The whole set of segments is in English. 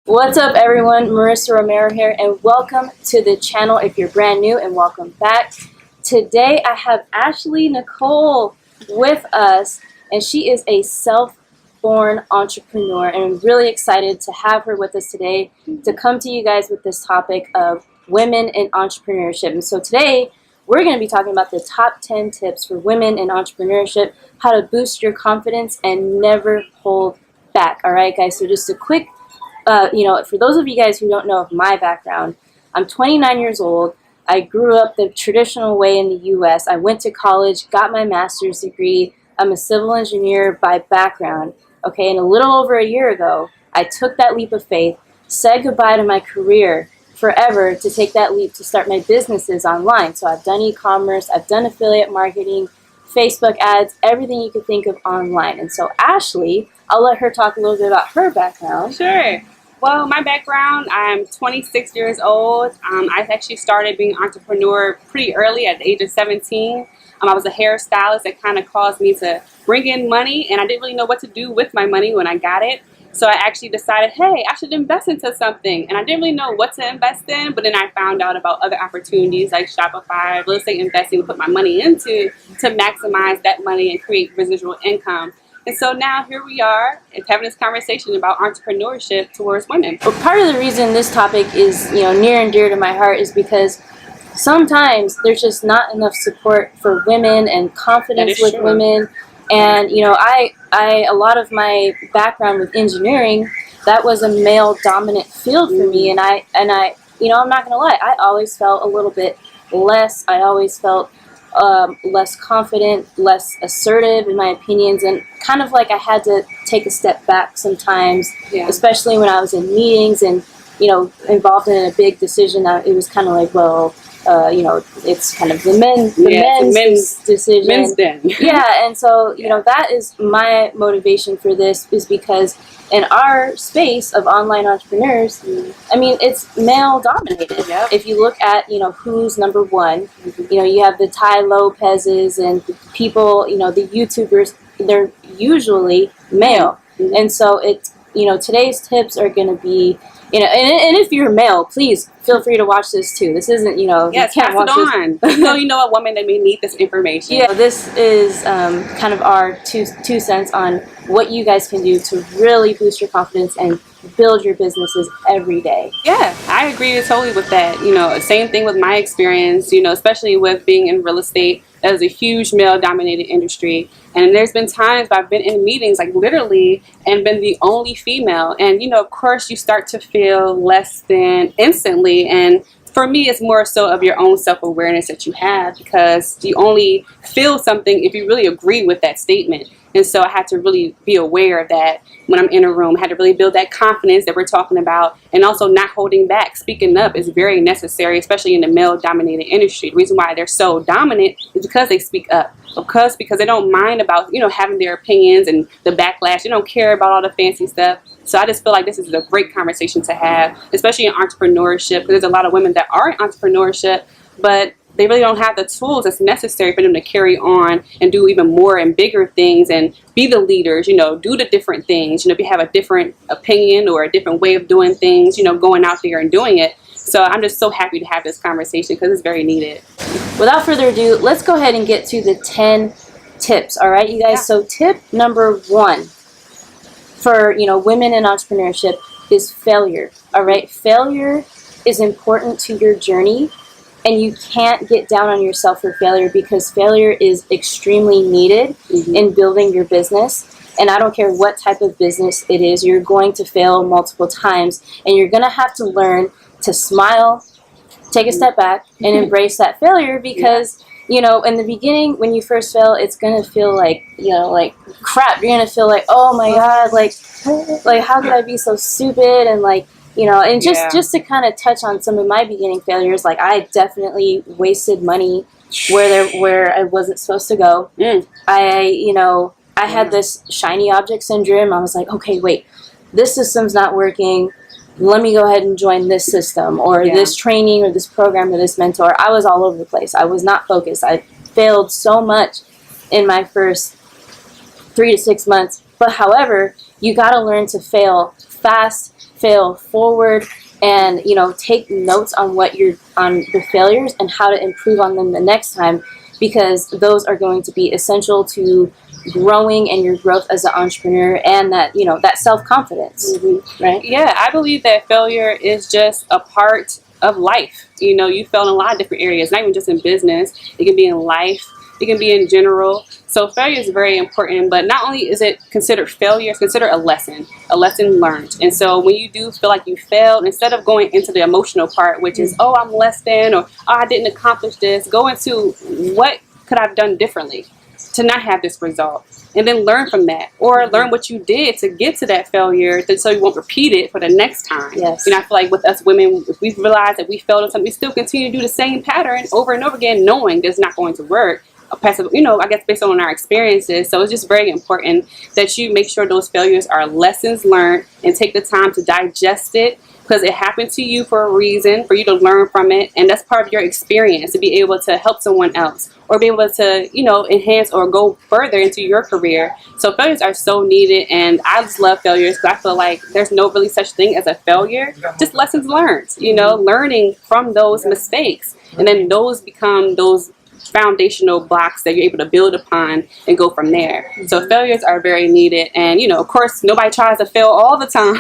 What's up, everyone? Marissa Romero here, and welcome to the channel if you're brand new, and welcome back. Today I have Ashley Nicole with us, and she is a self-born entrepreneur, and I'm really excited to have her with us today to come to you guys with this topic of women in entrepreneurship. And so today we're going to be talking about the top 10 tips for women in entrepreneurship, how to boost your confidence and never hold back. All right, guys, so just a quick for those of you guys who don't know of my background, I'm 29 years old. I grew up the traditional way in the U.S. I went to college, got my master's degree. I'm a civil engineer by background. Okay, and a little over a year ago, I took that leap of faith, said goodbye to my career forever to take that leap to start my businesses online. So I've done e-commerce, I've done affiliate marketing, Facebook ads, everything you could think of online. And so Ashley, I'll let her talk a little bit about her background. Sure. Well, my background, I'm 26 years old. I actually started being an entrepreneur pretty early at the age of 17. I was a hairstylist that kind of caused me to bring in money, and I didn't really know what to do with my money when I got it. So I actually decided, hey, I should invest into something. And I didn't really know what to invest in, but then I found out about other opportunities like Shopify, real estate investing, put my money into to maximize that money and create residual income. And so now here we are having this conversation about entrepreneurship towards women. Well, part of the reason this topic is near and dear to my heart is because sometimes there's just not enough support for women and confidence with women. And I a lot of my background with engineering, that was a male dominant field for me, and I I'm not gonna lie, I always felt a little bit less. I always felt less confident, less assertive in my opinions, and kind of like I had to take a step back sometimes, especially when I was in meetings and involved in a big decision. It was kind of like, well, it's kind of the men's decision. Men's den. Yeah, and so that is my motivation for this, is because in our space of online entrepreneurs, I mean, it's male dominated. Yep. If you look at who's number one, you have the Tai Lopez's and people, the YouTubers, they're usually male. And so it's today's tips are going to be and if you're male, please feel free to watch this too. This isn't, yes, you can't pass watch it on. You know a woman that may need this information. Yeah, this is kind of our two cents on what you guys can do to really boost your confidence and build your businesses every day. Yeah, I agree totally with that. Same thing with my experience, especially with being in real estate. That is a huge male-dominated industry. And there's been times I've been in meetings, like literally, and been the only female. And, of course, you start to feel less than instantly. And for me, it's more so of your own self-awareness that you have, because you only feel something if you really agree with that statement. And so I had to really be aware of that when I'm in a room. I had to really build that confidence that we're talking about, and also not holding back. Speaking up is very necessary, especially in the male-dominated industry. The reason why they're so dominant is because they speak up. Because they don't mind about, having their opinions and the backlash. They don't care about all the fancy stuff. So I just feel like this is a great conversation to have, especially in entrepreneurship, because there's a lot of women that are in entrepreneurship, but they really don't have the tools that's necessary for them to carry on and do even more and bigger things and be the leaders, do the different things. If you have a different opinion or a different way of doing things, going out there and doing it. So I'm just so happy to have this conversation because it's very needed. Without further ado, let's go ahead and get to the 10 tips. All right, you guys. Yeah. So tip number 1 for, women in entrepreneurship is failure. All right. Failure is important to your journey. And you can't get down on yourself for failure, because failure is extremely needed in building your business. And I don't care what type of business it is, you're going to fail multiple times. And you're going to have to learn to smile, take a step back, and embrace that failure, because, in the beginning, when you first fail, it's going to feel like, like crap. You're going to feel like, oh my God, like how could I be so stupid? And and just to kind of touch on some of my beginning failures, like I definitely wasted money where I wasn't supposed to go. I had this shiny object syndrome. I was like, okay, wait, this system's not working. Let me go ahead and join this system or this training or this program or this mentor. I was all over the place. I was not focused. I failed so much in my first 3 to 6 months. But however, you got to learn to fail fast fail forward, and take notes on on the failures and how to improve on them the next time, because those are going to be essential to growing and your growth as an entrepreneur, and that self-confidence. Right? Yeah, I believe that failure is just a part of life. You fail in a lot of different areas, not even just in business. It can be in life, it can be in general. So failure is very important, but not only is it considered failure, it's considered a lesson learned. And so when you do feel like you failed, instead of going into the emotional part, which is, oh, I'm less than, or oh, I didn't accomplish this, go into what could I have done differently to not have this result, and then learn from that, or learn what you did to get to that failure, so you won't repeat it for the next time. Yes. I feel like with us women, if we realize that we failed at something, we still continue to do the same pattern over and over again, knowing that it's not going to work. Passive, I guess based on our experiences. So it's just very important that you make sure those failures are lessons learned, and take the time to digest it, because it happened to you for a reason, for you to learn from it, and that's part of your experience, to be able to help someone else, or be able to enhance or go further into your career. So failures are so needed, and I just love failures, because I feel like there's no really such thing as a failure, just lessons learned, learning from those mistakes, and then those become those foundational blocks that you're able to build upon and go from there. So failures are very needed, and of course nobody tries to fail all the time,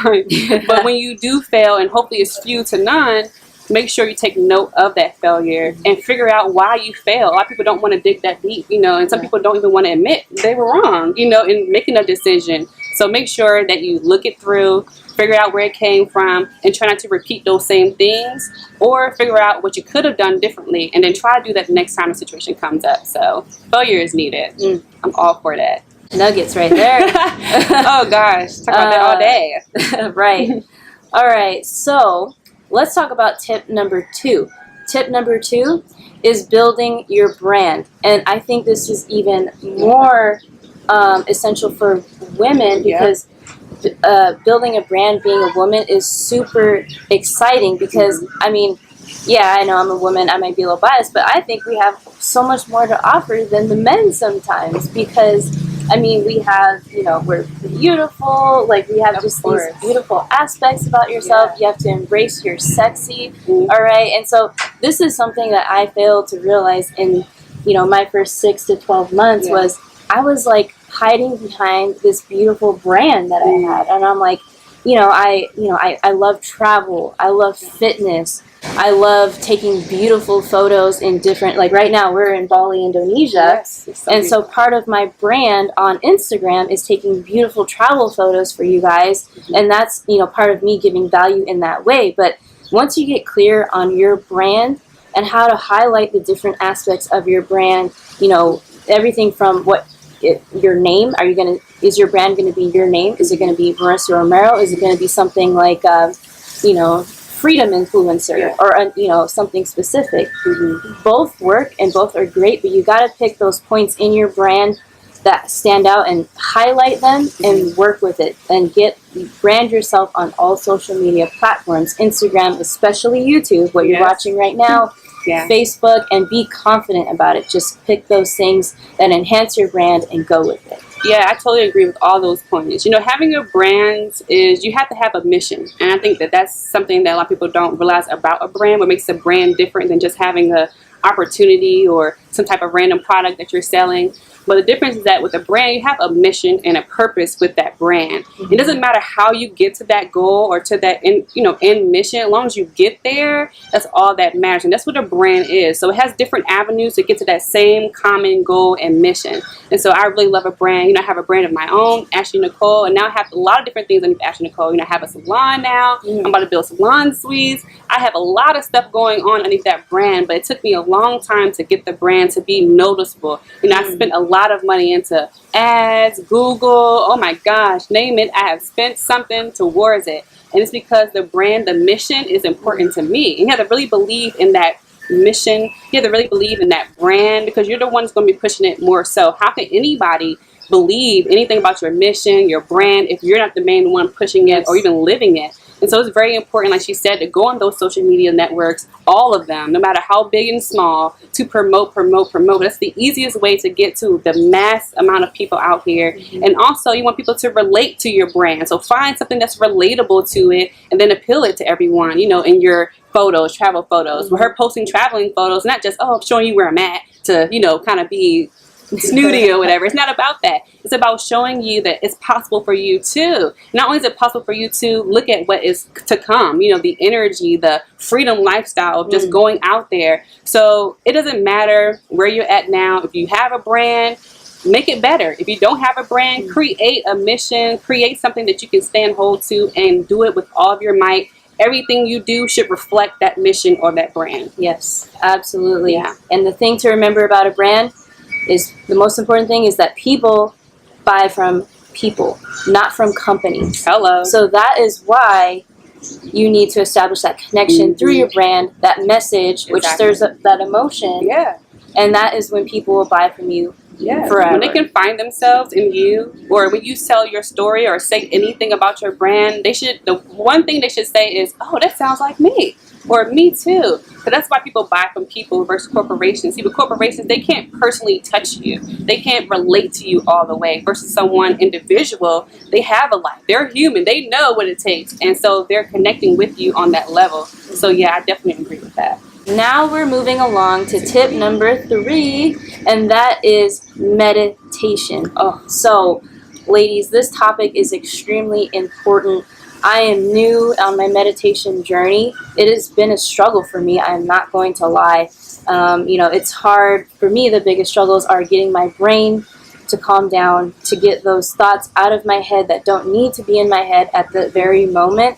but when you do fail, and hopefully it's few to none, make sure you take note of that failure and figure out why you fail. A lot of people don't want to dig that deep, and some people don't even want to admit they were wrong, in making a decision. So make sure that you look it through, figure out where it came from, and try not to repeat those same things, or figure out what you could have done differently, and then try to do that the next time a situation comes up. So failure is needed. I'm all for that. Nuggets right there. Oh gosh, talk about that all day. Right. All right, so let's talk about tip number 2. Tip number 2 is building your brand, and I think this is even more essential for women, because building a brand, being a woman, is super exciting, because I know I'm a woman, I might be a little biased, but I think we have so much more to offer than the men sometimes, because we have, we're beautiful, like we have just these beautiful aspects about yourself. You have to embrace your sexy. All right, and so this is something that I failed to realize in my first 6 to 12 months. Was I was like hiding behind this beautiful brand that I had, and I'm like, I love travel, I love fitness, I love taking beautiful photos in different, like right now we're in Bali, Indonesia, and so part of my brand on Instagram is taking beautiful travel photos for you guys, and that's part of me giving value in that way. But once you get clear on your brand and how to highlight the different aspects of your brand, everything from your name, is your brand going to be your name? Is it going to be Marissa Romero? Is it going to be something like freedom influencer, or something specific? Both work and both are great, but you got to pick those points in your brand that stand out and highlight them and work with it, and brand yourself on all social media platforms, Instagram, especially YouTube, what you're watching right now, Facebook, and be confident about it. Just pick those things that enhance your brand and go with it. Yeah, I totally agree with all those points. Having a brand is, you have to have a mission. And I think that that's something that a lot of people don't realize about a brand, what makes a brand different than just having an opportunity or some type of random product that you're selling. But the difference is that with a brand, you have a mission and a purpose with that brand. It doesn't matter how you get to that goal or to that end mission. As long as you get there, that's all that matters. And that's what a brand is. So it has different avenues to get to that same common goal and mission. And so I really love a brand. I have a brand of my own, Ashley Nicole, and now I have a lot of different things underneath Ashley Nicole. I have a salon now. I'm about to build salon suites. I have a lot of stuff going on underneath that brand, but it took me a long time to get the brand to be noticeable. I spent a lot of money into ads, Google, oh my gosh, name it. I have spent something towards it. And it's because the brand, the mission is important to me. And you have to really believe in that mission. You have to really believe in that brand, because you're the one that's going to be pushing it more so. How can anybody believe anything about your mission, your brand, if you're not the main one pushing it or even living it? And so it's very important, like she said, to go on those social media networks, all of them, no matter how big and small, to promote. That's the easiest way to get to the mass amount of people out here. And also, you want people to relate to your brand. So find something that's relatable to it and then appeal it to everyone, you know, in your photos, travel photos. With her posting traveling photos, not just, oh, I'm showing you where I'm at to, you know, kind of be snooty or whatever. It's not about that. It's about showing you that it's possible for you too. Not only is it possible for you to look at what is to come, you know, the energy, the freedom lifestyle of just going out there. So it doesn't matter where you're at now. If you have a brand, make it better. If you don't have a brand, create a mission, create something that you can stand hold to and do it with all of your might. Everything you do should reflect that mission or that brand. Yes, absolutely. Yeah. And the thing to remember about a brand is the most important thing is that people buy from people, not from companies. Hello. So that is why you need to establish that connection through your brand, that message, which stirs up that emotion. Yeah. And that is when people will buy from you forever. When they can find themselves in you, or when you tell your story or say anything about your brand, the one thing they should say is, oh, that sounds like me. Or me too. Because that's why people buy from people versus corporations. See, with corporations, they can't personally touch you. They can't relate to you all the way. Versus someone individual, they have a life. They're human. They know what it takes. And so they're connecting with you on that level. So yeah, I definitely agree with that. Now we're moving along to tip number 3, and that is meditation. So, ladies, this topic is extremely important. I am new on my meditation journey. It has been a struggle for me. I'm not going to lie. You know, it's hard for me. The biggest struggles are getting my brain to calm down, to get those thoughts out of my head that don't need to be in my head at the very moment,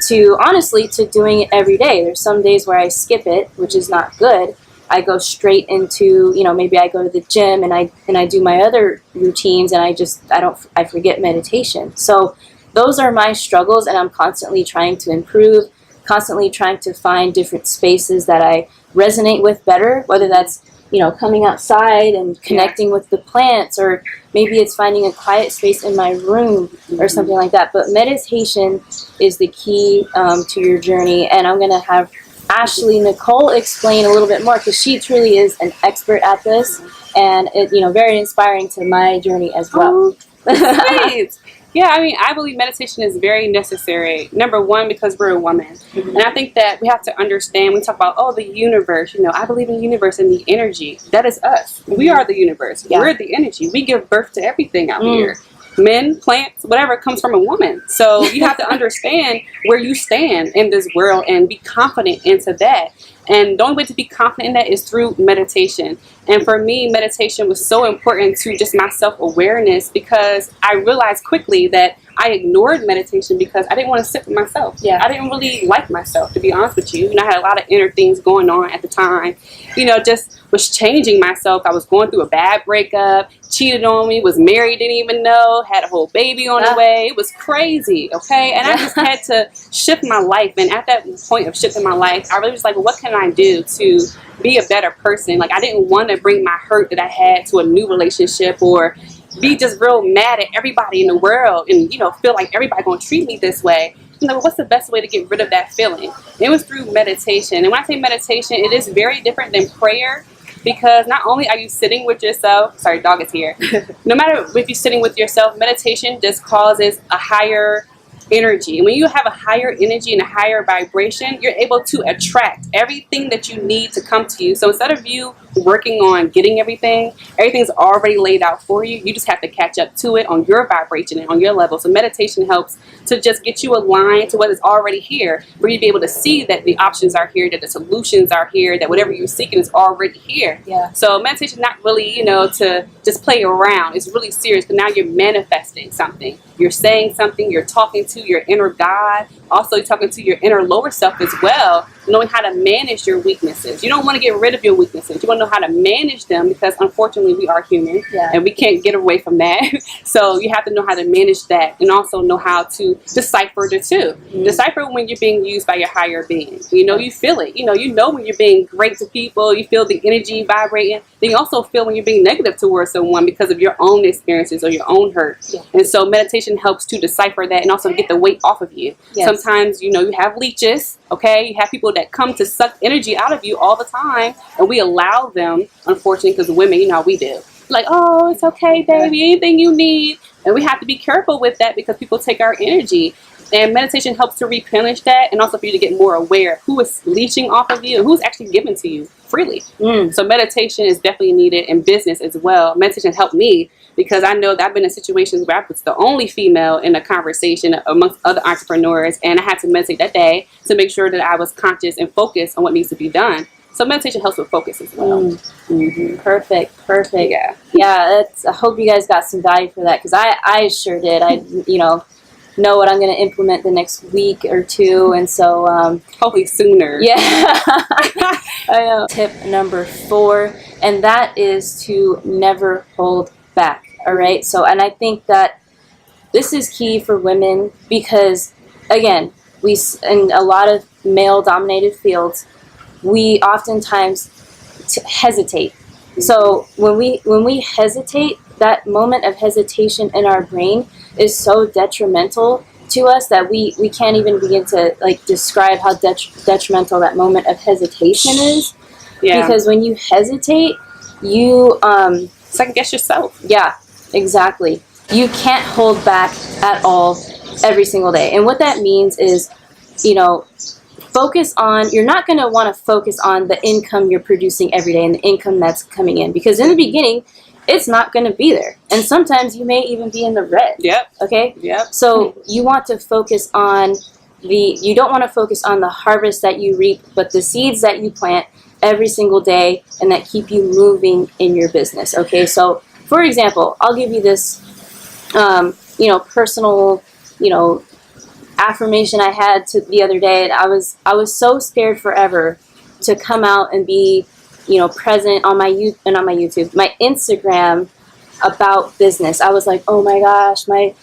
to honestly, to doing it every day. There's some days where I skip it, which is not good. I go straight into, you know, maybe I go to the gym and I do my other routines and I forget meditation. So those are my struggles, and I'm constantly trying to improve, constantly trying to find different spaces that I resonate with better, whether that's, you know, coming outside and connecting with the plants, or maybe it's finding a quiet space in my room or something like that. But meditation is the key to your journey, and I'm going to have Ashley Nicole explain a little bit more, because she truly is an expert at this, and it, you know, very inspiring to my journey as well. Sweet. Yeah, I mean, I believe meditation is very necessary. Number one, because we're a woman. And I think that we have to understand, we talk about, oh, the universe, you know, I believe in the universe and the energy. That is us. We are the universe. We're the energy. We give birth to everything out here. Men, plants, whatever comes from a woman. So you have to understand where you stand in this world and be confident into that. And the only way to be confident in that is through meditation. And for me, meditation was so important to just my self-awareness, because I realized quickly that I ignored meditation because I didn't want to sit with myself. I didn't really like myself, to be honest with you. You know, I had a lot of inner things going on at the time. You know, just was changing myself. I was going through a bad breakup, cheated on me, was married, didn't even know, had a whole baby on the way. It was crazy, okay? And I just had to shift my life. And at that point of shifting my life, I really was like, well, what can I do to be a better person? Like, I didn't want to bring my hurt that I had to a new relationship, or be just real mad at everybody in the world and, you know, feel like everybody gonna treat me this way. You know, what's the best way to get rid of that feeling? It was through meditation. And when I say meditation, it is very different than prayer, because not only are you sitting with yourself, sorry, dog is here. No matter if you're sitting with yourself, meditation just causes a higher energy. And when you have a higher energy and a higher vibration, you're able to attract everything that you need to come to you. So instead of you working on getting everything's already laid out for you. You just have to catch up to it on your vibration and on your level. So meditation helps to just get you aligned to what is already here, for you to be able to see that the options are here, that the solutions are here, that whatever you're seeking is already here. So meditation is not really, you know, to just play around. It's really serious, because now you're manifesting something. You're saying something, you're talking to your inner God. Also, you're talking to your inner lower self as well. knowing how to manage your weaknesses. You don't want to get rid of your weaknesses. You want to know how to manage them, because unfortunately we are human, and we can't get away from that. So you have to know how to manage that, and also know how to decipher the two. Decipher when you're being used by your higher being. You feel it. You know when you're being great to people, you feel the energy vibrating. Then you also feel when you're being negative towards someone because of your own experiences or your own hurt. And so meditation helps to decipher that and also get the weight off of you. Sometimes, you have leeches, okay? You have people that come to suck energy out of you all the time, and we allow them, unfortunately, because women, how we do. Like, oh, it's okay, baby, anything you need. And we have to be careful with that, because people take our energy. And meditation helps to replenish that, and also for you to get more aware of who is leeching off of you and who's actually given to you freely. So meditation is definitely needed in business as well. Meditation helped me, because I know that I've been in situations where I was the only female in a conversation amongst other entrepreneurs, and I had to meditate that day to make sure that I was conscious and focused on what needs to be done. So meditation helps with focus as well. Perfect. Yeah. I hope you guys got some value for that, because I sure did. I know what I'm going to implement the next week or two, and so hopefully sooner. Yeah. I know. Tip number 4, and that is to never hold back. All right. So, and I think that this is key for women, because again, in a lot of male dominated fields, we oftentimes hesitate. So when we hesitate, that moment of hesitation in our brain is so detrimental to us that we can't even begin to describe how detrimental that moment of hesitation is. Because when you hesitate, you second guess yourself. Yeah, exactly. You can't hold back at all every single day. And what that means is, you're not going to want to focus on the income you're producing every day and the income that's coming in, because in the beginning, it's not going to be there. And sometimes you may even be in the red. Okay? So you want to focus on you don't want to focus on the harvest that you reap, but the seeds that you plant every single day and that keep you moving in your business. Okay? So, for example, I'll give you this, personal, affirmation I had the other day. And I was so scared forever to come out and be present on my YouTube, my Instagram about business. I was like, oh my gosh, my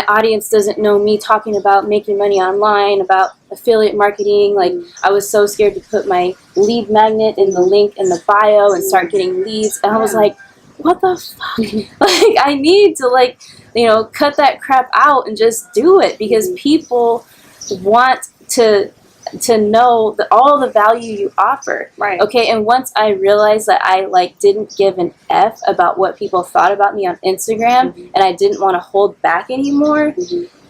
audience doesn't know me talking about making money online, about affiliate marketing. I was so scared to put my lead magnet in the link in the bio and start getting leads. And I was like, what the fuck? I need to cut that crap out and just do it, because people want to know all the value you offer. Right. Okay. And once I realized that I didn't give an F about what people thought about me on Instagram, and I didn't want to hold back anymore,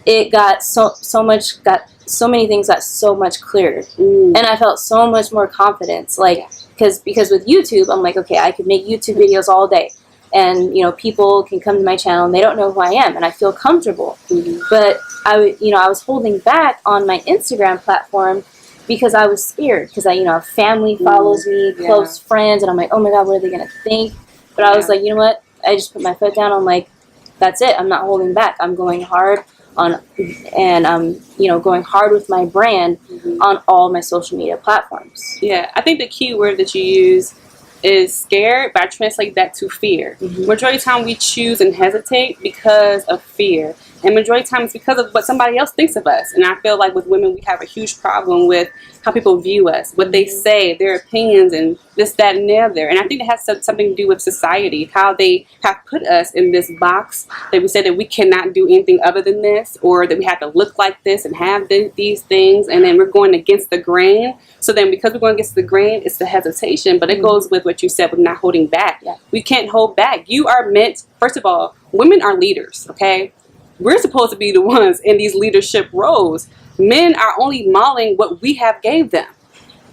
it got so many things got so much clearer. And I felt so much more confidence. Because with YouTube, I'm like, okay, I could make YouTube videos all day, and people can come to my channel and they don't know who I am, and I feel comfortable. But I was holding back on my Instagram platform because I was scared, because family follows me, close friends, and I'm like, oh my god, what are they gonna think? But I was like, you know what? I just put my foot down. I'm like, that's it. I'm not holding back. I'm going hard and I'm going hard with my brand on all my social media platforms. Yeah, I think the key word that you use is scared, but I translate that to fear. Majority of the time we choose and hesitate because of fear. And majority of the time it's because of what somebody else thinks of us. And I feel like with women, we have a huge problem with how people view us, what they say, their opinions, and this, that, and the other. And I think it has something to do with society, how they have put us in this box that we say that we cannot do anything other than this, or that we have to look like this and have these things, and then we're going against the grain. So then because we're going against the grain, it's the hesitation, but it goes with what you said with not holding back. We can't hold back. You are meant, first of all, women are leaders, okay? We're supposed to be the ones in these leadership roles. Men are only modeling what we have gave them.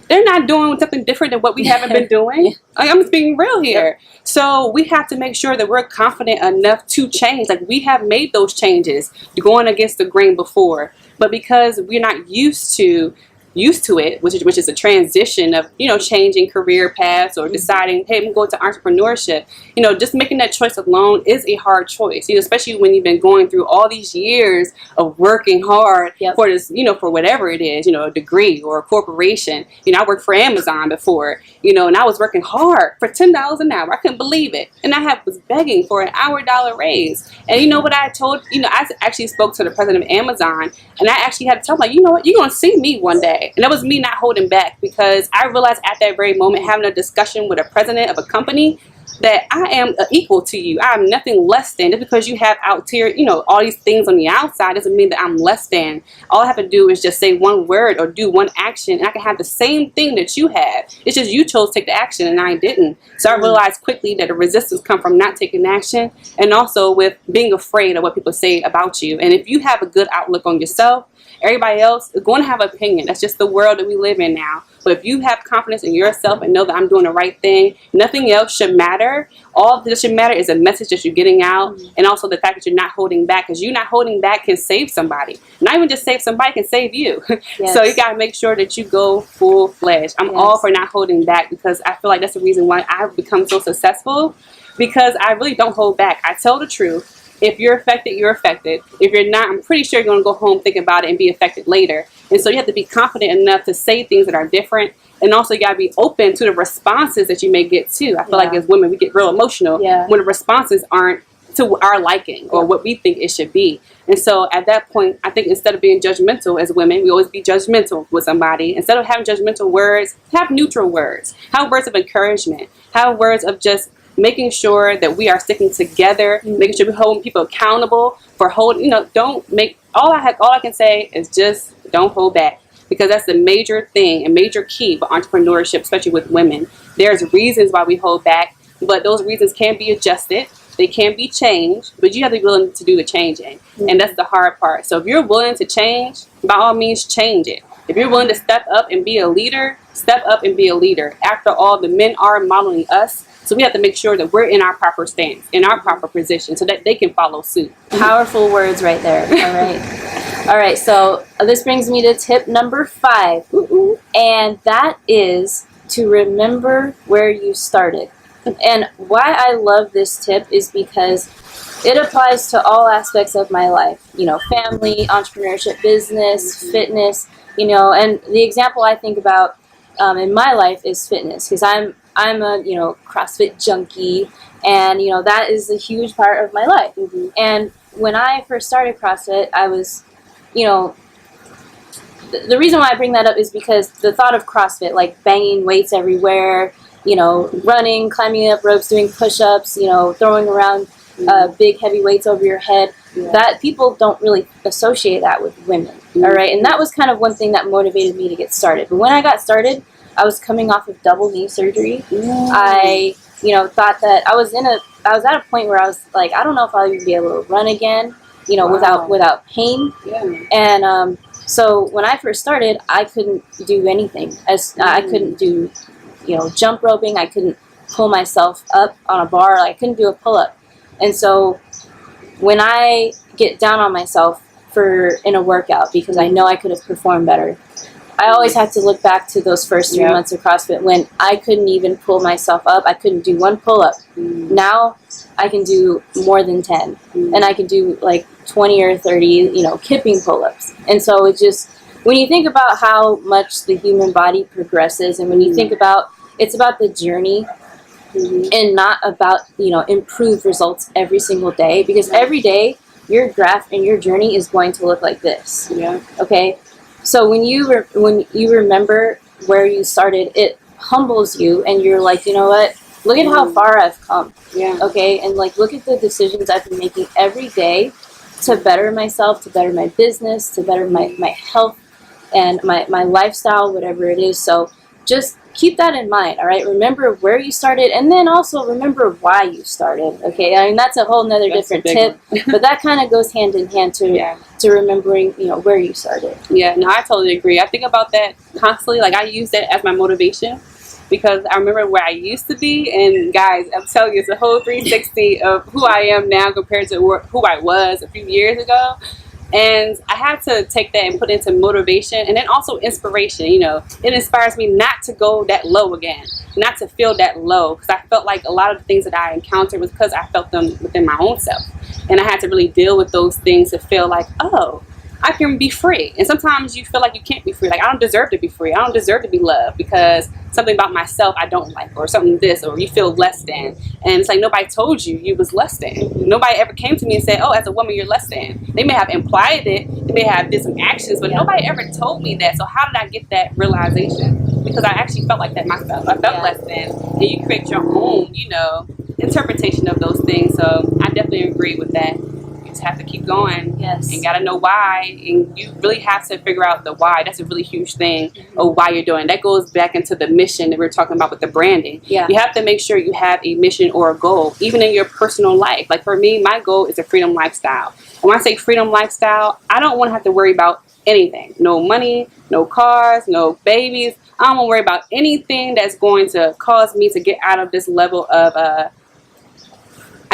They're not doing something different than what we haven't been doing. I'm just being real here. So we have to make sure that we're confident enough to change. We have made those changes going against the grain before. But because we're not used to used to it, which is a transition of, you know, changing career paths or deciding, hey, I'm going to entrepreneurship. You know, just making that choice alone is a hard choice, you know, especially when you've been going through all these years of working hard for this, you know, for whatever it is, you know, a degree or a corporation. You know, I worked for Amazon before, you know, and I was working hard for $10 an hour. I couldn't believe it. And I was begging for an $1 raise. And you know what I told, you know, I actually spoke to the president of Amazon, and I actually had to tell him, like, you know what, you're going to see me one day. And that was me not holding back, because I realized at that very moment, having a discussion with a president of a company, that I am equal to you. I am nothing less than. Just because you have out tier, you know, all these things on the outside doesn't mean that I'm less than. All I have to do is just say one word or do one action, and I can have the same thing that you have. It's just you chose to take the action and I didn't. So I realized quickly that the resistance comes from not taking action, and also with being afraid of what people say about you. And if you have a good outlook on yourself, everybody else is going to have an opinion. That's just the world that we live in now. But if you have confidence in yourself and know that I'm doing the right thing, nothing else should matter. All that should matter is a message that you're getting out, and also the fact that you're not holding back, because you not holding back can save somebody. Not even just save somebody, can save you. So you got to make sure that you go full-fledged. I'm all for not holding back, because I feel like that's the reason why I've become so successful, because I really don't hold back. I tell the truth. If you're affected, you're affected. If you're not, I'm pretty sure you're going to go home, think about it, and be affected later. And so you have to be confident enough to say things that are different. And also you got to be open to the responses that you may get too. I feel like as women, we get real emotional when the responses aren't to our liking or what we think it should be. And so at that point, I think instead of being judgmental as women, we always be judgmental with somebody. Instead of having judgmental words, have neutral words. Have words of encouragement. Have words of just making sure that we are sticking together, making sure we're holding people accountable for holding, you know, don't make, all I can say is just don't hold back, because that's the major thing, a major key for entrepreneurship, especially with women. There's reasons why we hold back, but those reasons can be adjusted. They can be changed, but you have to be willing to do the changing. And that's the hard part. So if you're willing to change, by all means, change it. If you're willing to step up and be a leader, step up and be a leader. After all, the men are modeling us. So we have to make sure that we're in our proper stance, in our proper position, so that they can follow suit. Powerful words right there. All right. All right. So this brings me to tip number 5. And that is to remember where you started. And why I love this tip is because it applies to all aspects of my life. You know, family, entrepreneurship, business, fitness, you know, and the example I think about in my life is fitness, because I'm a, you know, CrossFit junkie, and, you know, that is a huge part of my life. And when I first started CrossFit, I was, you know, the reason why I bring that up is because the thought of CrossFit, like banging weights everywhere, you know, running, climbing up ropes, doing push-ups, you know, throwing around big heavy weights over your head, that people don't really associate that with women. All right. And that was kind of one thing that motivated me to get started. But when I got started, I was coming off of double knee surgery. I, you know, thought that I was at a point where I was like, I don't know if I'll even be able to run again, you know, without pain. And so when I first started, I couldn't do anything. I couldn't do, you know, jump roping. I couldn't pull myself up on a bar. Like, I couldn't do a pull-up. And so when I get down on myself in a workout, because I know I could have performed better, I always had to look back to those first 3 months of CrossFit when I couldn't even pull myself up. I couldn't do one pull-up. Now I can do more than 10. And I can do like 20 or 30, you know, kipping pull-ups. And so it just, when you think about how much the human body progresses, and when you think about, it's about the journey and not about, you know, improved results every single day, because every day your graph and your journey is going to look like this. Okay? So when you remember where you started, it humbles you, and you're like, you know what? Look at how far I've come. Okay, and like, look at the decisions I've been making every day to better myself, to better my business, to better my health and my lifestyle, whatever it is. So just keep that in mind. All right, remember where you started, and then also remember why you started. Okay, I mean, that's a whole nother different tip, but that kind of goes hand in hand to remembering, you know, where you started. No, I totally agree. I think about that constantly. Like, I use that as my motivation, because I remember where I used to be, and guys, I'm telling you, it's a whole 360 of who I am now compared to who I was a few years ago. And I had to take that and put it into motivation and then also inspiration. You know, it inspires me not to go that low again, not to feel that low, because I felt like a lot of the things that I encountered was because I felt them within my own self. And I had to really deal with those things to feel like, oh, I can be free. And sometimes you feel like you can't be free. Like, I don't deserve to be free. I don't deserve to be loved because something about myself I don't like, or something this, or you feel less than. And it's like, nobody told you you was less than. Nobody ever came to me and said, oh, as a woman, you're less than. They may have implied it. They may have did some actions, but nobody ever told me that. So how did I get that realization? Because I actually felt like that myself. I felt less than. And you create your own, you know, interpretation of those things. So I definitely agree with that. Have to keep going. Yes. And gotta know why, and you really have to figure out the why. That's a really huge thing of why you're doing. That goes back into the mission that we were talking about with the branding. Yeah. You have to make sure you have a mission or a goal, even in your personal life. Like for me, my goal is a freedom lifestyle. And when I say freedom lifestyle, I don't want to have to worry about anything. No money, no cars, no babies. I don't want to worry about anything that's going to cause me to get out of this level of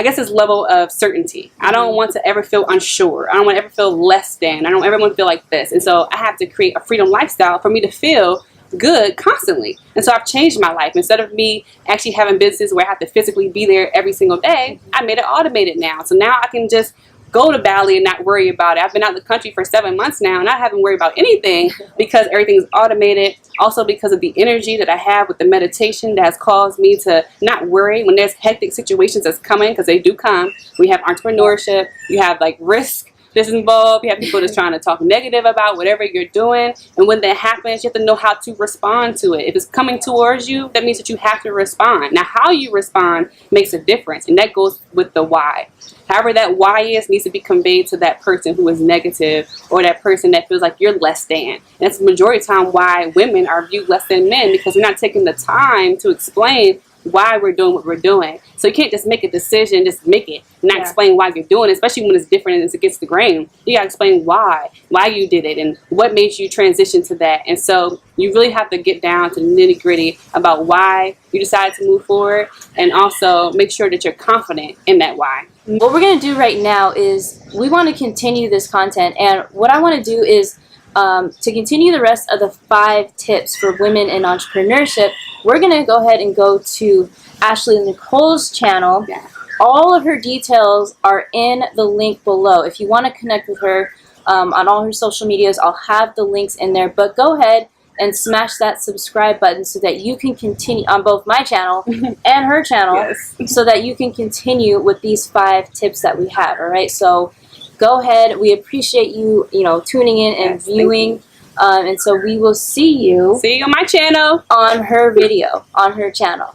this level of certainty. I don't want to ever feel unsure. I don't want to ever feel less than. I don't ever want to feel like this. And so I have to create a freedom lifestyle for me to feel good constantly. And so I've changed my life. Instead of me actually having businesses where I have to physically be there every single day, I made it automated now. So now I can just go to Bali and not worry about it. I've been out of the country for 7 months now and I haven't worried about anything because everything's automated. Also because of the energy that I have with the meditation that has caused me to not worry when there's hectic situations that's coming, because they do come. We have entrepreneurship, you have like risk that's involved, you have people that's trying to talk negative about whatever you're doing, and when that happens, you have to know how to respond to it. If it's coming towards you, that means that you have to respond. Now, how you respond makes a difference, and that goes with the why. However that why is needs to be conveyed to that person who is negative, or that person that feels like you're less than. And that's the majority of the time why women are viewed less than men, because we're not taking the time to explain why we're doing what we're doing. So you can't just make a decision, just make it, not explain why you're doing it, especially when it's different and it's against the grain. You gotta explain why you did it and what made you transition to that. And so you really have to get down to the nitty gritty about why you decided to move forward, and also make sure that you're confident in that why. What we're going to do right now is we want to continue this content, and what I want to do is to continue the rest of the 5 tips for women in entrepreneurship. We're going to go ahead and go to Ashley Nicole's channel. Yeah. All of her details are in the link below. If you want to connect with her on all her social medias, I'll have the links in there. But go ahead and smash that subscribe button so that you can continue on both my channel and her channel, so that you can continue with these 5 tips that we have. All right, so go ahead. We appreciate you, tuning in and viewing. And so we will see you on my channel, on her video, on her channel.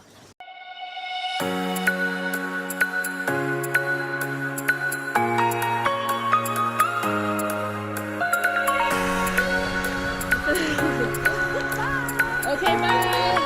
Okay, bye.